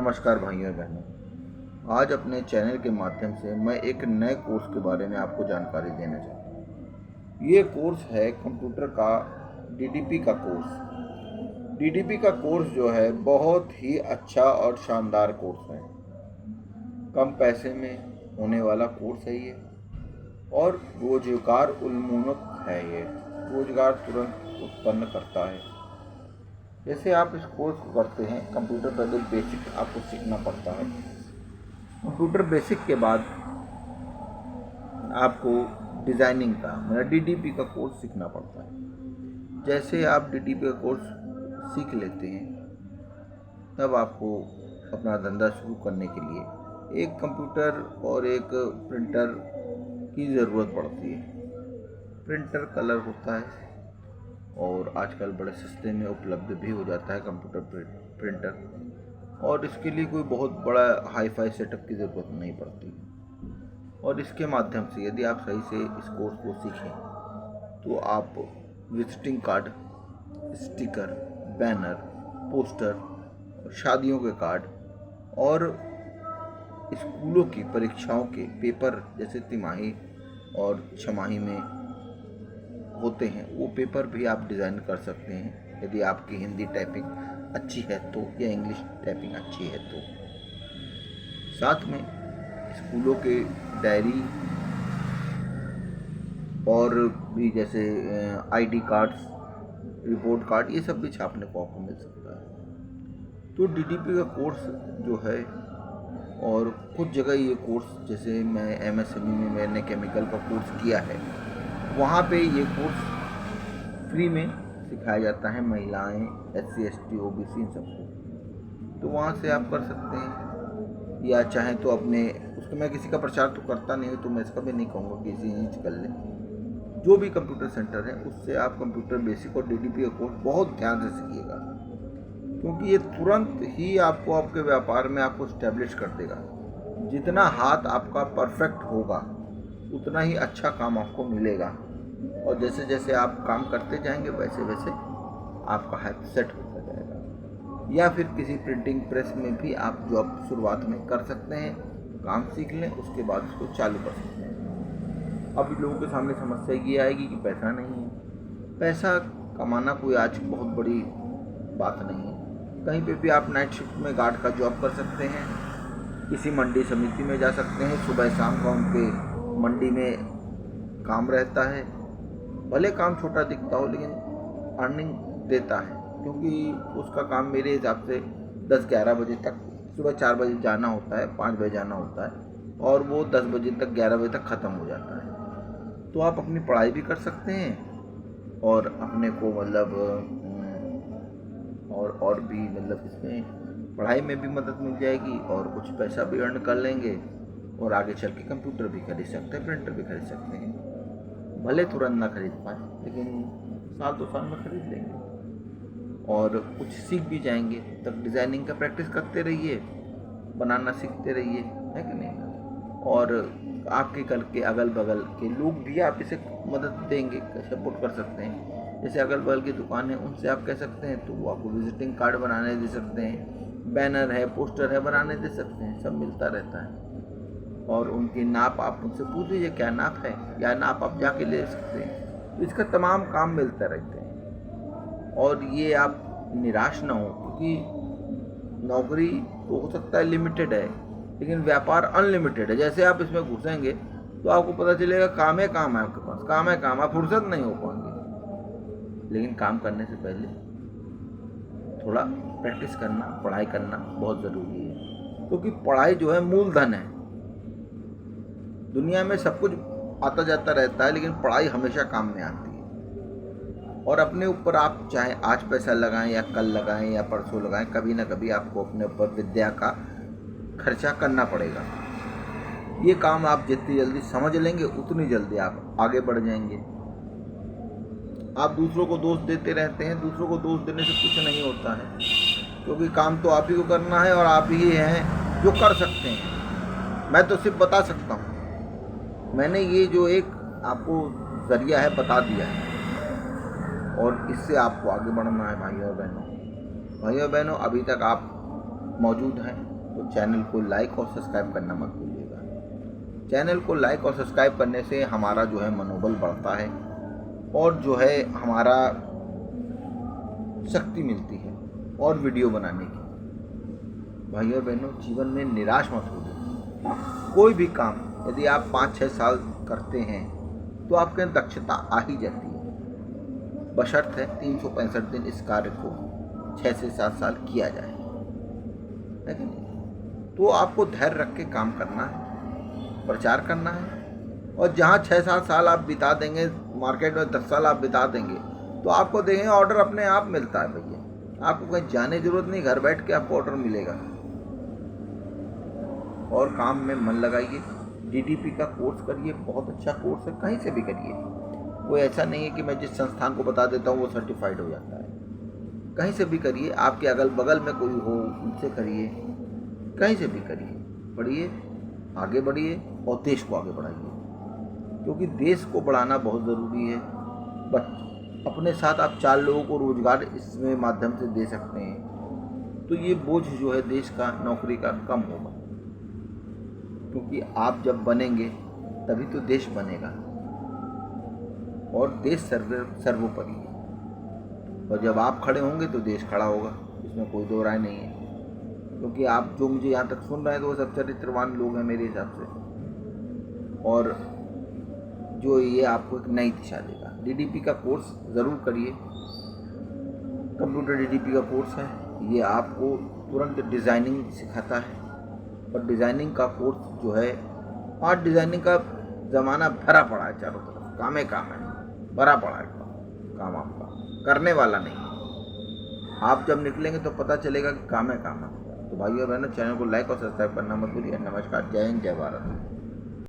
नमस्कार भाइयों बहनों। आज अपने चैनल के माध्यम से मैं एक नए कोर्स के बारे में आपको जानकारी देना चाहता हूँ। ये कोर्स है कंप्यूटर का डीडीपी का कोर्स। डीडीपी का कोर्स जो है बहुत ही अच्छा और शानदार कोर्स है। कम पैसे में होने वाला कोर्स है ये और रोजगार उन्मुख है। ये रोजगार तुरंत उत्पन्न करता है। जैसे आप इस कोर्स को करते हैं, कंप्यूटर पहले बेसिक आपको सीखना पड़ता है। कंप्यूटर बेसिक के बाद आपको डिज़ाइनिंग का मतलब डीडीपी का कोर्स सीखना पड़ता है। जैसे आप डीडीपी का कोर्स सीख लेते हैं, तब आपको अपना धंधा शुरू करने के लिए एक कंप्यूटर और एक प्रिंटर की ज़रूरत पड़ती है। प्रिंटर कलर होता है और आजकल बड़े सस्ते में उपलब्ध भी हो जाता है कंप्यूटर प्रिंटर, और इसके लिए कोई बहुत बड़ा हाई फाई सेटअप की ज़रूरत नहीं पड़ती। और इसके माध्यम से यदि आप सही से इस कोर्स को सीखें तो आप visiting card, sticker, banner, poster, शादियों के कार्ड और स्कूलों की परीक्षाओं के पेपर जैसे तिमाही और छमाही में होते हैं, वो पेपर भी आप डिज़ाइन कर सकते हैं यदि आपकी हिंदी टाइपिंग अच्छी है तो, या इंग्लिश टाइपिंग अच्छी है तो। साथ में स्कूलों के डायरी और भी जैसे आईडी कार्ड्स, रिपोर्ट कार्ड, ये सब भी छापने को आपको मिल सकता है। तो डीडीपी का कोर्स जो है, और कुछ जगह ये कोर्स, जैसे मैं एमएसएमई में मैंने केमिकल का कोर्स किया है, वहाँ पे ये कोर्स फ्री में सिखाया जाता है। महिलाएं, SC ST OBC इन सबको, तो वहाँ से आप कर सकते हैं। या चाहें तो अपने उसको, मैं किसी का प्रचार तो करता नहीं हूँ तो मैं इसका भी नहीं कहूँगा कि इसी इंच कर लें। जो भी कंप्यूटर सेंटर है उससे आप कंप्यूटर बेसिक और डीडीपी का कोर्स बहुत ध्यान से सीखिएगा, क्योंकि ये तुरंत ही आपको आपके व्यापार में आपको स्टैब्लिश कर देगा। जितना हाथ आपका परफेक्ट होगा उतना ही अच्छा काम आपको मिलेगा, और जैसे जैसे आप काम करते जाएंगे वैसे वैसे आपका हाथ सेट होता जाएगा। या फिर किसी प्रिंटिंग प्रेस में भी आप जॉब शुरुआत में कर सकते हैं, काम सीख लें, उसके बाद उसको चालू कर सकते हैं। अब लोगों के सामने समस्या ये आएगी कि पैसा नहीं है। पैसा कमाना कोई आज बहुत बड़ी बात नहीं है। कहीं पे भी आप नाइट शिफ्ट में गार्ड का जॉब कर सकते हैं, किसी मंडी समिति में जा सकते हैं, सुबह शाम का उनके मंडी में काम रहता है। भले काम छोटा दिखता हो लेकिन अर्निंग देता है, क्योंकि उसका काम मेरे हिसाब से 10-11 बजे तक, सुबह 4 बजे जाना होता है, 5 बजे जाना होता है, और वो 10 बजे तक, 11 बजे तक ख़त्म हो जाता है। तो आप अपनी पढ़ाई भी कर सकते हैं और अपने को मतलब और भी मतलब इसमें पढ़ाई में भी मदद मिल जाएगी और कुछ पैसा भी अर्न कर लेंगे, और आगे चल के कंप्यूटर भी खरीद सकते हैं, प्रिंटर भी खरीद सकते हैं। भले तुरंत ना खरीद पाए लेकिन साल 2 साल में खरीद लेंगे और कुछ सीख भी जाएंगे। तब डिज़ाइनिंग का प्रैक्टिस करते रहिए, बनाना सीखते रहिए, है कि नहीं। और आपके घर के अगल बगल के लोग भी आप इसे मदद देंगे, सपोर्ट कर सकते हैं। जैसे अगल बगल की दुकान है, उनसे आप कह सकते हैं तो वो आपको विजिटिंग कार्ड बनाने दे सकते हैं, बैनर है, पोस्टर है, बनाने दे सकते हैं, सब मिलता रहता है। और उनकी नाप आप उनसे पूछ लीजिए क्या नाप है, या नाप आप जाके ले सकते हैं। तो इसका तमाम काम मिलते रहते हैं। और ये आप निराश ना हो, क्योंकि नौकरी तो हो सकता है लिमिटेड है लेकिन व्यापार अनलिमिटेड है। जैसे आप इसमें घुसेंगे तो आपको पता चलेगा काम है आपके पास, काम है, आप फुर्सत नहीं हो पाएंगे। लेकिन काम करने से पहले थोड़ा प्रैक्टिस करना, पढ़ाई करना बहुत ज़रूरी है, क्योंकि पढ़ाई जो है मूलधन है। दुनिया में सब कुछ आता जाता रहता है लेकिन पढ़ाई हमेशा काम में आती है। और अपने ऊपर आप चाहे आज पैसा लगाएं या कल लगाएं या परसों लगाएं, कभी ना कभी आपको अपने ऊपर विद्या का खर्चा करना पड़ेगा। ये काम आप जितनी जल्दी समझ लेंगे उतनी जल्दी आप आगे बढ़ जाएंगे। आप दूसरों को दोष देते रहते हैं, दूसरों को दोष देने से कुछ नहीं होता है, क्योंकि काम तो आप ही को करना है और आप ही हैं जो कर सकते हैं। मैं तो सिर्फ बता सकता हूँ, मैंने ये जो एक आपको ज़रिया है बता दिया है, और इससे आपको आगे बढ़ना है। भाइयों और बहनों, अभी तक आप मौजूद हैं तो चैनल को लाइक और सब्सक्राइब करना मत भूलिएगा। चैनल को लाइक और सब्सक्राइब करने से हमारा जो है मनोबल बढ़ता है और जो है हमारा शक्ति मिलती है और वीडियो बनाने की। भाइयों और बहनों, जीवन में निराश मत हो जाइए। कोई भी काम यदि आप 5-6 साल करते हैं तो आपके अंदर दक्षता आ ही जाती है, बशर्ते 365 दिन इस कार्य को 6 से 7 साल किया जाए, है कि नहीं? तो आपको धैर्य रख के काम करना है, प्रचार करना है। और जहाँ 6-7 साल आप बिता देंगे, मार्केट में 10 साल आप बिता देंगे, तो आपको देंगे ऑर्डर अपने आप मिलता है भैया। आपको कहीं जाने की जरूरत नहीं, घर बैठ के आपको ऑर्डर मिलेगा। और काम में मन लगाइए। डीटीपी का कोर्स करिए, बहुत अच्छा कोर्स है, कहीं से भी करिए। कोई ऐसा नहीं है कि मैं जिस संस्थान को बता देता हूँ वो सर्टिफाइड हो जाता है। कहीं से भी करिए, आपके अगल बगल में कोई हो उनसे करिए, कहीं से भी करिए, पढ़िए, आगे बढ़िए और देश को आगे बढ़ाइए, क्योंकि देश को बढ़ाना बहुत ज़रूरी है। बस अपने साथ आप 4 लोगों को रोज़गार इसमें माध्यम से दे सकते हैं तो ये बोझ जो है देश का, नौकरी का, कम होगा। क्योंकि आप जब बनेंगे तभी तो देश बनेगा और देश सर्वोपरि है। और जब आप खड़े होंगे तो देश खड़ा होगा, इसमें कोई दो राय नहीं है। क्योंकि आप जो मुझे यहाँ तक सुन रहे हैं तो वो सब चरित्रवान लोग हैं मेरे हिसाब से, और जो ये आपको एक नई दिशा देगा। डीडीपी का कोर्स ज़रूर करिए। कंप्यूटर डीडीपी का कोर्स है, ये आपको तुरंत डिज़ाइनिंग सिखाता है। और डिज़ाइनिंग का कोर्स जो है, आज डिज़ाइनिंग का ज़माना भरा पड़ा है, चारों तरफ काम है, भरा पड़ा है काम आपका, करने वाला नहीं। आप जब निकलेंगे तो पता चलेगा कि काम है। तो भाइयों और बहनों, चैनल को लाइक और सब्सक्राइब करना मत भूलिए। नमस्कार, जय हिंद, जय भारत।